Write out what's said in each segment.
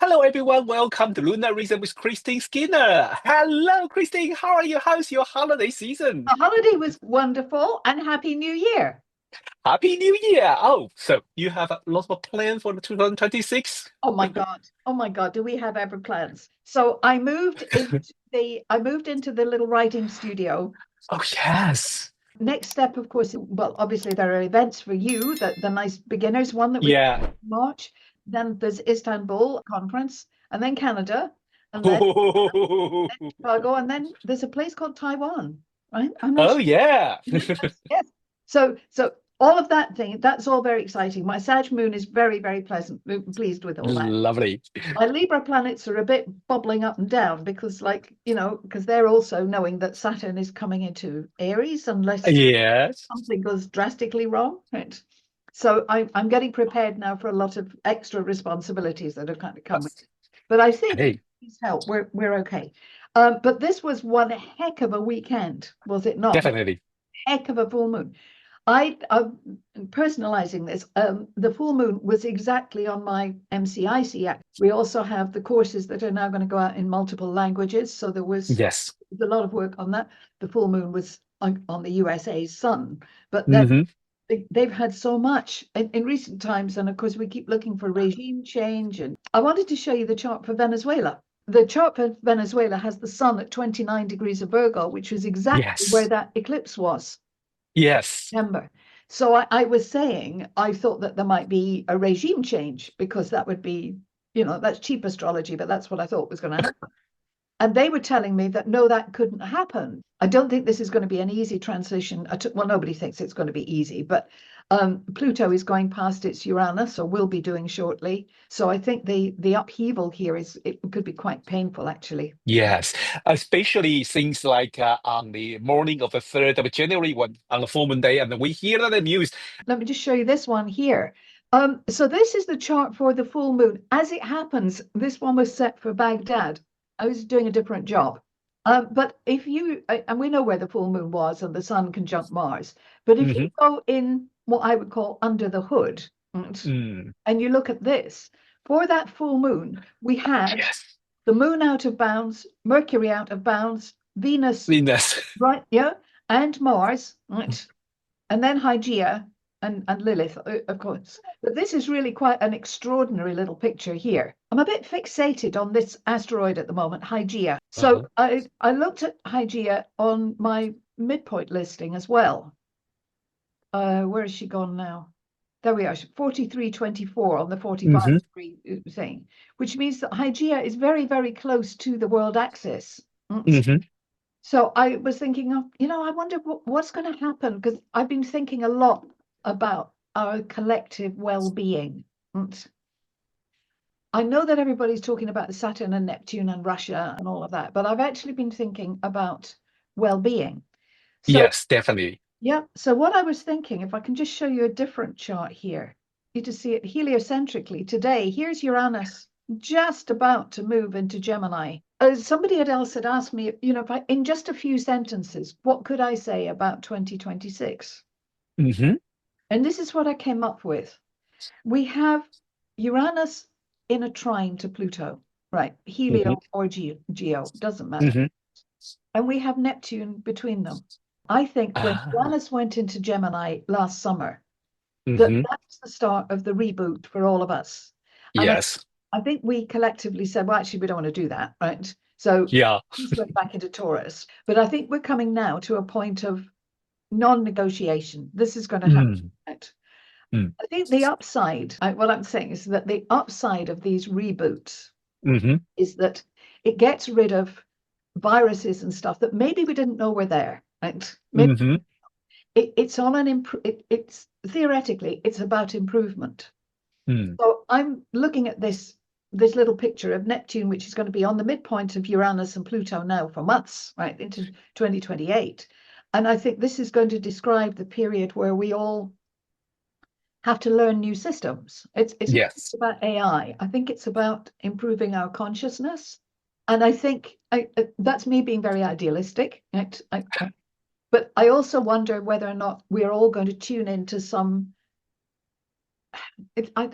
Hello, everyone. Welcome to Lunar Reason with Christine Skinner. Hello, Christine. How are you? How's your holiday season? The holiday was wonderful, and Happy New Year. Happy New Year. Oh, so you have a lot of plans for the 2026? Oh my God. Oh my God. Do we have ever plans? So I moved into the little writing studio. Oh, yes. Next step, of course, well, obviously there are events for you, the nice beginners one that we Yeah. in March. Then there's Istanbul conference, and then Canada, and then Chicago, and then there's a place called Taiwan, right? I'm not Oh, sure. yeah. Yes. So all of that thing, that's all very exciting. My Sag moon is very, very pleased with all that. Lovely. My Libra planets are a bit bobbling up and down because, because they're also knowing that Saturn is coming into Aries unless Yes. something goes drastically wrong. Right. So I'm getting prepared now for a lot of extra responsibilities that have kind of come with it. But I think Hey. please help. We're okay. But this was one heck of a weekend, was it not? Definitely. Heck of a full moon. I'm personalizing this. The full moon was exactly on my MCIC act. We also have the courses that are now going to go out in multiple languages. So there was Yes. a lot of work on that. The full moon was on the USA's sun, but then they've had so much in recent times. And of course, we keep looking for regime change. And I wanted to show you the chart for Venezuela. The chart for Venezuela has the sun at 29 degrees of Virgo, which was exactly where that eclipse was. Yes. September. So I was saying I thought that there might be a regime change because that would be, that's cheap astrology, but that's what I thought was going to happen. And they were telling me that no, that couldn't happen. I don't think this is going to be an easy transition. Well, nobody thinks it's going to be easy, but Pluto is going past its Uranus, or will be doing shortly. So I think the upheaval here it could be quite painful, actually. Yes, especially things like on the morning of the 3rd of January, on the full moon day, and we hear the news. Let me just show you this one here. So this is the chart for the full moon. As it happens, this one was set for Baghdad. I was doing a different job. But if you, and we know where the full moon was and the sun conjunct Mars, but if you go in what I would call under the hood, and you look at this, for that full moon, we had the moon out of bounds, Mercury out of bounds, Venus, right, yeah, and Mars, right, and then Hygeia and Lilith, of course. But this is really quite an extraordinary little picture here. I'm a bit fixated on this asteroid at the moment, Hygeia. So I looked at Hygeia on my midpoint listing as well. Where has she gone now? There we are, 4324 on the 45 degree thing, which means that Hygeia is very, very close to the world axis. So I was thinking of, I wonder what's going to happen, because I've been thinking a lot about our collective well-being. I know that everybody's talking about Saturn and Neptune and Russia and all of that, but I've actually been thinking about well-being. So, yes, definitely. Yeah. So what I was thinking, if I can just show you a different chart here, you to see it heliocentrically today. Here's Uranus just about to move into Gemini. Somebody else had asked me, if in just a few sentences, what could I say about 2026? And this is what I came up with. We have Uranus in a trine to Pluto, right? Helio or Geo, doesn't matter. And we have Neptune between them. I think when Uranus went into Gemini last summer, that's the start of the reboot for all of us. And yes. I think we collectively said, well, actually, we don't want to do that, right? So he's went back into Taurus. But I think we're coming now to a point of non-negotiation. This is going to happen. Right? I think the upside, what I'm saying is that the upside of these reboots is that it gets rid of viruses and stuff that maybe we didn't know were there. Right? Maybe it's on it's theoretically it's about improvement. So I'm looking at this little picture of Neptune, which is going to be on the midpoint of Uranus and Pluto now for months, right, into 2028. And I think this is going to describe the period where we all have to learn new systems. It's not about AI. I think it's about improving our consciousness. And I think that's me being very idealistic. But I also wonder whether or not we're all going to tune into some, I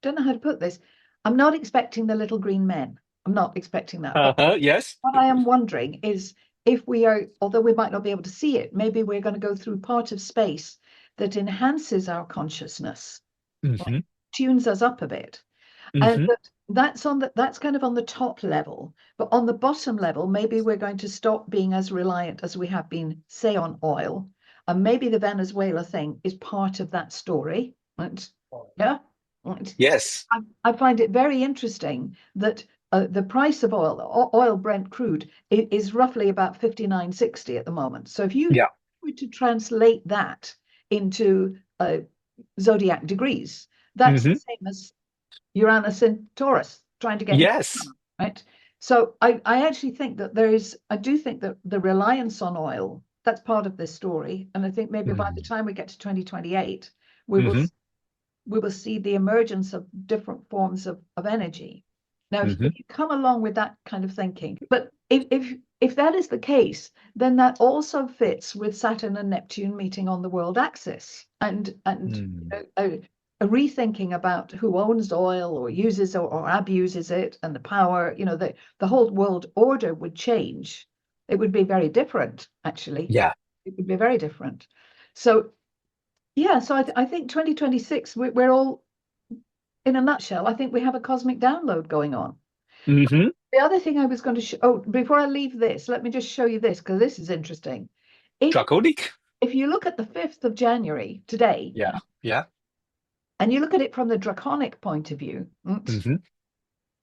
don't know how to put this. I'm not expecting the little green men. I'm not expecting that. But Yes. what I am wondering is if we are, although we might not be able to see it, maybe we're going to go through part of space that enhances our consciousness, Mm-hmm. tunes us up a bit. Mm-hmm. And that's kind of on the top level. But on the bottom level, maybe we're going to stop being as reliant as we have been, say, on oil. And maybe the Venezuela thing is part of that story. Right? Yeah. Right. Yes. I find it very interesting that the price of oil Brent crude, is roughly about 59.60 at the moment. So if you were to translate that into zodiac degrees, that's the same as Uranus and Taurus trying to get Yes. right. So I actually think that I do think that the reliance on oil, that's part of this story. And I think maybe by the time we get to 2028, we will see the emergence of different forms of energy. Now, if you come along with that kind of thinking, but if that is the case, then that also fits with Saturn and Neptune meeting on the world axis, and a rethinking about who owns oil or uses or abuses it, and the power, the whole world order would change. It would be very different, actually. Yeah. It would be very different. So, yeah, so I think 2026, we're all, in a nutshell, I think we have a cosmic download going on. Mm-hmm. The other thing I was going to show, before I leave this, let me just show you this, because this is interesting. Draconic. If you look at the 5th of January today, Yeah. and you look at it from the draconic point of view,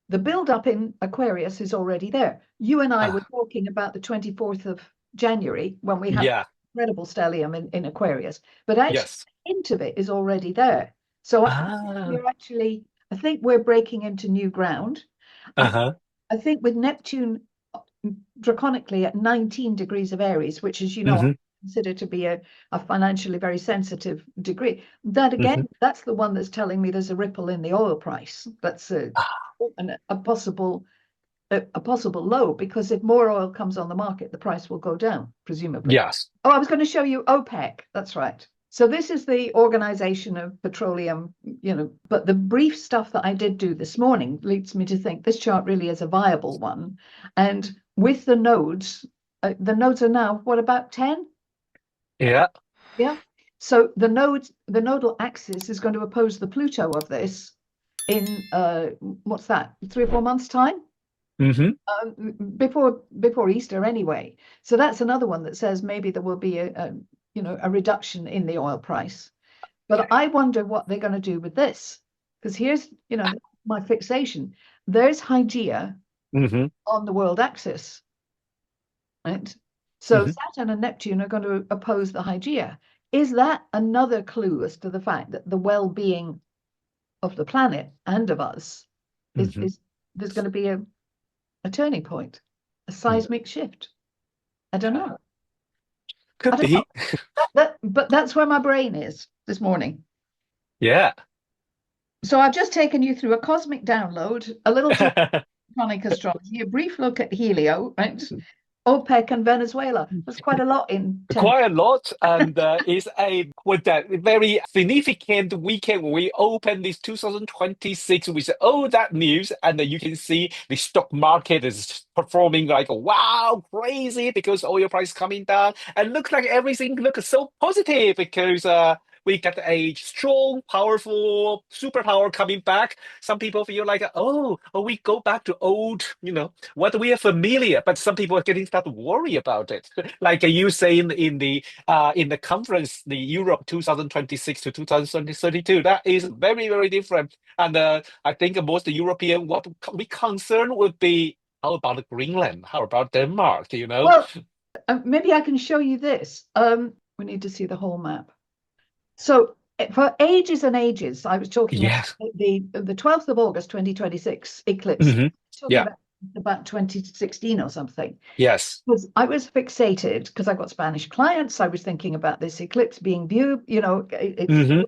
the build-up in Aquarius is already there. You and I were talking about the 24th of January when we have incredible stellium in Aquarius, but actually the hint of it is already there. So I think we're breaking into new ground. I think with Neptune draconically at 19 degrees of Aries, which is, considered to be a financially very sensitive degree, that again, that's the one that's telling me there's a ripple in the oil price. That's a possible low, because if more oil comes on the market, the price will go down, presumably. Yes. Oh, I was going to show you OPEC. That's right. So this is the Organization of Petroleum, but the brief stuff that I did do this morning leads me to think this chart really is a viable one. And with the nodes are now, what, about 10? Yeah. Yeah. So the nodal axis is going to oppose the Pluto of this in, what's that, 3 or 4 months' time? Before Easter anyway. So that's another one that says maybe there will be a reduction in the oil price. But I wonder what they're going to do with this, because here's my fixation. There's Hygeia on the world axis, right? So Saturn and Neptune are going to oppose the Hygeia. Is that another clue as to the fact that the well-being of the planet and of us is there's going to be a turning point, a seismic shift? I don't know. Could be. But that's where my brain is this morning. Yeah. So I've just taken you through a cosmic download, a little draconic astrology, a brief look at Helio, right? OPEC and Venezuela. There's quite a lot in 10. Quite a lot, and it's with that very significant weekend. We open this 2026 with all that news, and you can see the stock market is performing like wow, crazy, because oil price coming down, and looks like everything looks so positive because we got a strong, powerful superpower coming back. Some people feel like, we go back to old, what we are familiar. But some people are getting started to worry about it. Like you saying in the conference, the Europe 2026 to 2032, that is very, very different. And I think most European, what we concerned would be, how about Greenland? How about Denmark? Well, maybe I can show you this. We need to see the whole map. So for ages and ages, I was talking about the 12th of August 2026 eclipse. About 2016 or something. Yes. Because I was fixated, because I've got Spanish clients. I was thinking about this eclipse being viewed, it's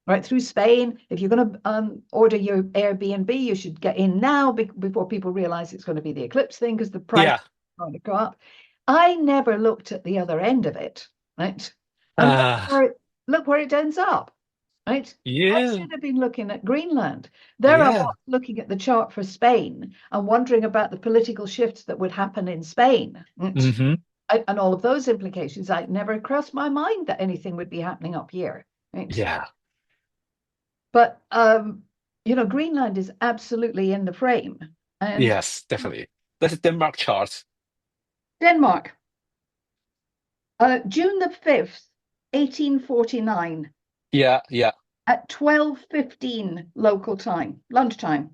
right through Spain. If you're going to order your Airbnb, you should get in now before people realize it's going to be the eclipse thing, because the price is going to go up. I never looked at the other end of it, right? And look where it ends up. right? I Yeah. should have been looking at Greenland. There I was looking at the chart for Spain and wondering about the political shifts that would happen in Spain. Mm-hmm. And all of those implications. I'd never crossed my mind that anything would be happening up here. Right? Yeah. But Greenland is absolutely in the frame. And Yes, definitely. That's a Denmark chart. Denmark, June the 5th, 1849. Yeah. At 12:15 local time, lunchtime.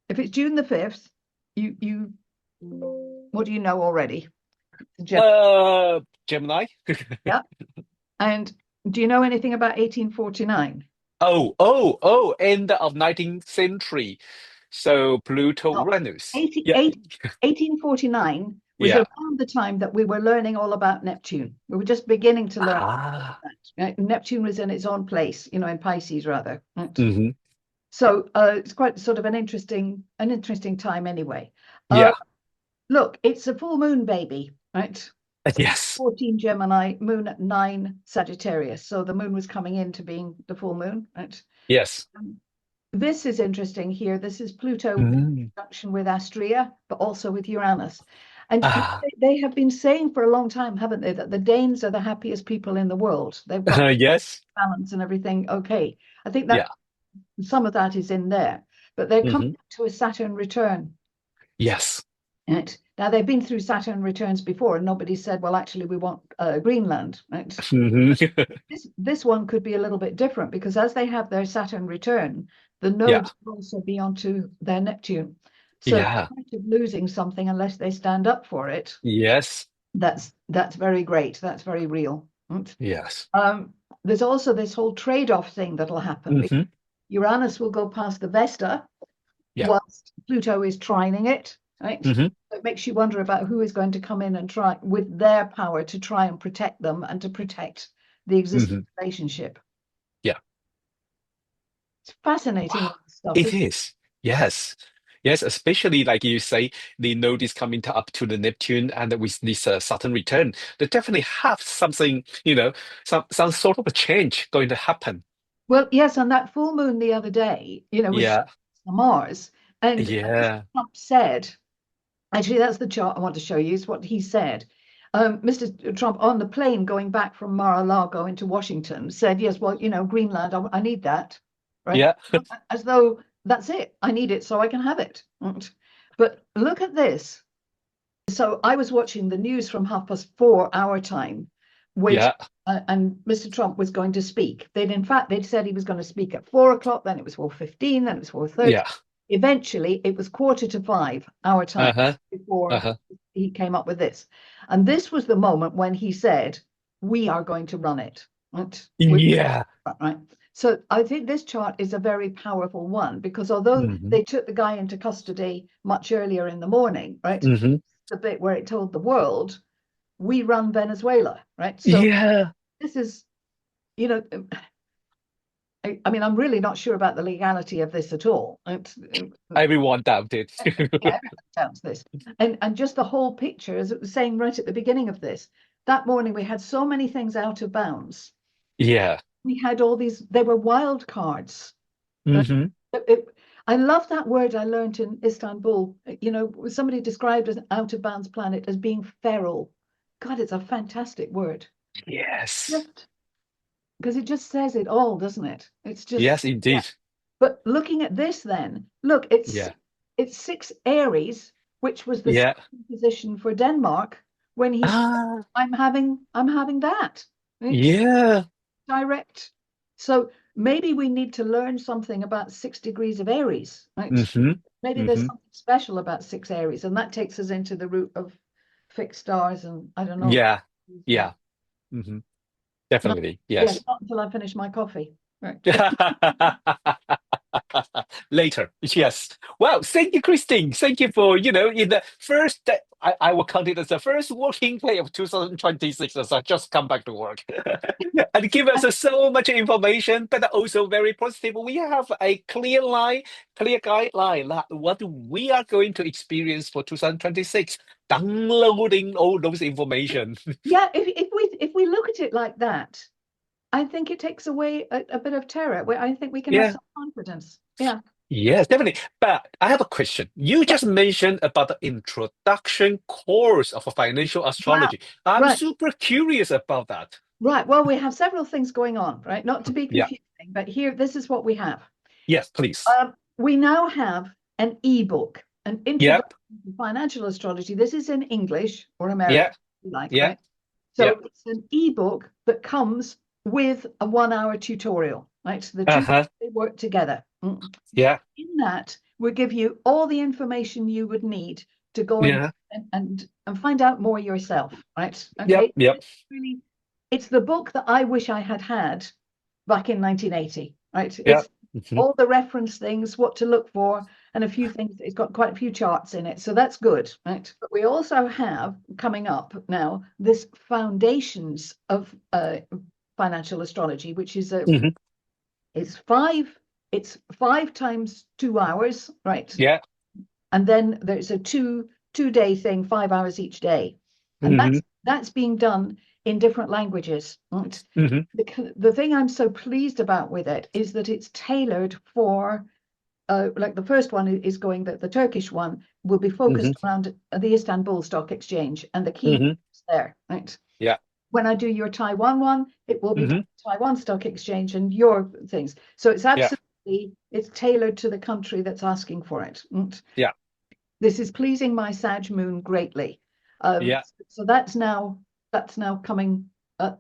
If it's June the 5th, you what do you know already? Gemini. Yeah. And do you know anything about 1849? End of 19th century. So Pluto, Uranus. 1849 was around the time that we were learning all about Neptune. We were just beginning to learn about that. Right? Neptune was in its own place, in Pisces rather. Right? Mm-hmm. So it's quite sort of an interesting time anyway. Look, it's a full moon, baby, right? Yes. 14 Gemini, moon at 9 Sagittarius. So the moon was coming into being the full moon, right? Yes. This is interesting here. This is Pluto in conjunction with Astrea, but also with Uranus. And they have been saying for a long time, haven't they, that the Danes are the happiest people in the world. They've got balance and everything. Okay. I think that some of that is in there. But they're coming to a Saturn return. Yes. Right. Now, they've been through Saturn returns before, and nobody said, well, actually, we want Greenland. Right? This one could be a little bit different, because as they have their Saturn return, the nodes will also be onto their Neptune. So they're kind of losing something unless they stand up for it. Yes. That's very great. That's very real. Right? Yes. There's also this whole trade-off thing that'll happen. Uranus will go past the Vesta whilst Pluto is trining it. Right? It makes you wonder about who is going to come in and try with their power to try and protect them and to protect the existing relationship. Yeah. It's fascinating stuff. It is. Yes. Yes, especially like you say, the node is coming up to the Neptune, and with this Saturn return, they definitely have something, some sort of a change going to happen. Well, yes, on that full moon the other day, with Mars, and Trump said, actually, that's the chart I want to show you, is what he said. Mr. Trump, on the plane going back from Mar-a-Lago into Washington, said, yes, well, Greenland, I need that. Right? Yeah. As though that's it. I need it so I can have it. Right? But look at this. So I was watching the news from 4:30 our time, which and Mr. Trump was going to speak. They'd said he was going to speak at 4:00, then it was 4:15, then it was 4:30. Yeah. Eventually, it was 4:45 our time before he came up with this. And this was the moment when he said, we are going to run it. Right? Right. So I think this chart is a very powerful one, because although they took the guy into custody much earlier in the morning, right? The bit where it told the world, we run Venezuela, right? So this is, I mean, I'm really not sure about the legality of this at all. Everyone doubted. Everyone doubts this. And just the whole picture, as it was saying right at the beginning of this, that morning we had so many things out of bounds. Yeah. We had all these, they were wild cards. I love that word I learned in Istanbul. Somebody described an out of bounds planet as being feral. God, it's a fantastic word. Yes. Because it just says it all, doesn't it? It's just yes, indeed. Yeah. But looking at this, then look, it's 6 Aries, which was the position for Denmark when he said, I'm having that. Right? Direct. So maybe we need to learn something about 6 degrees of Aries. Right? Maybe there's something special about 6 Aries, and that takes us into the root of fixed stars, and I don't know. Yeah. Definitely. Yes. Not until I finish my coffee. Right. Later. Yes. Well, thank you, Christine. Thank you for, in the first, I will count it as the first working day of 2026 as I just come back to work. And give us so much information, but also very positive. We have a clear guideline that what we are going to experience for 2026. Downloading all those information. Yeah, if we look at it like that, I think it takes away a bit of terror. I think we can have Yeah. some confidence. Yeah. Yes, definitely. But I have a question. You just mentioned about the introduction course of financial astrology. I'm Right. super curious about that. Right. Well, we have several things going on, right? Not to be Yeah. confusing, but here, this is what we have. Yes, please. We now have an ebook, an Yeah. introduction to financial astrology. This is in English or American, Yeah. if you like, Yeah. right? So Yeah. it's an ebook that comes with a 1-hour tutorial, right? So the two they work together. Yeah. In that, we give you all the information you would need to go Yeah. and find out more yourself, right? Yep. Okay. Yep. It's the book that I wish I had back in 1980, right? Yeah. It's all the reference things, what to look for, and a few things. It's got quite a few charts in it, so that's good, right? But we also have coming up now this foundations of financial astrology, which is it's 5 times 2 hours, right? Yeah. And then there's a two-day thing, 5 hours each day, and that's being done in different languages. Right? The thing I'm so pleased about with it is that it's tailored for, like the first one is going, that the Turkish one will be focused around the Istanbul Stock Exchange and the key there, right? Yeah. When I do your Taiwan one, it will be Taiwan Stock Exchange and your things. So it's absolutely, it's tailored to the country that's asking for it. Right? Yeah. This is pleasing my Sag moon greatly. So that's now coming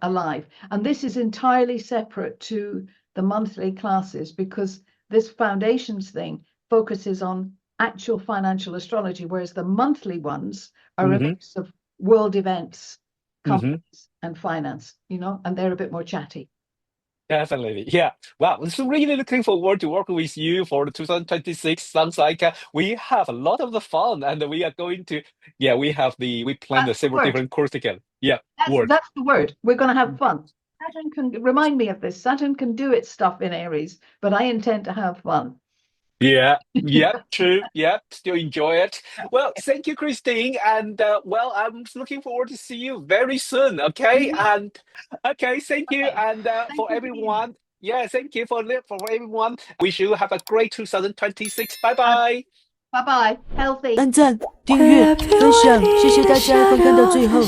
alive, and this is entirely separate to the monthly classes, because this foundations thing focuses on actual financial astrology, whereas the monthly ones are a mix of world events, companies, and finance, and they're a bit more chatty. Definitely. Yeah. Wow. So really looking forward to working with you for the 2026. Sounds like we have a lot of the fun, and we are going to, we plan several different courses together. Yeah. That's the word. We're going to have fun. Saturn can remind me of this. Saturn can do its stuff in Aries, but I intend to have fun. Yeah, true. Yeah, still enjoy it. Well, thank you, Christine. And I'm looking forward to see you very soon. Okay. And okay, thank you. And for everyone, thank you for everyone. Wish you have a great 2026. Bye bye. Bye bye. Healthy. 按赞、订阅、分享，谢谢大家观看到最后。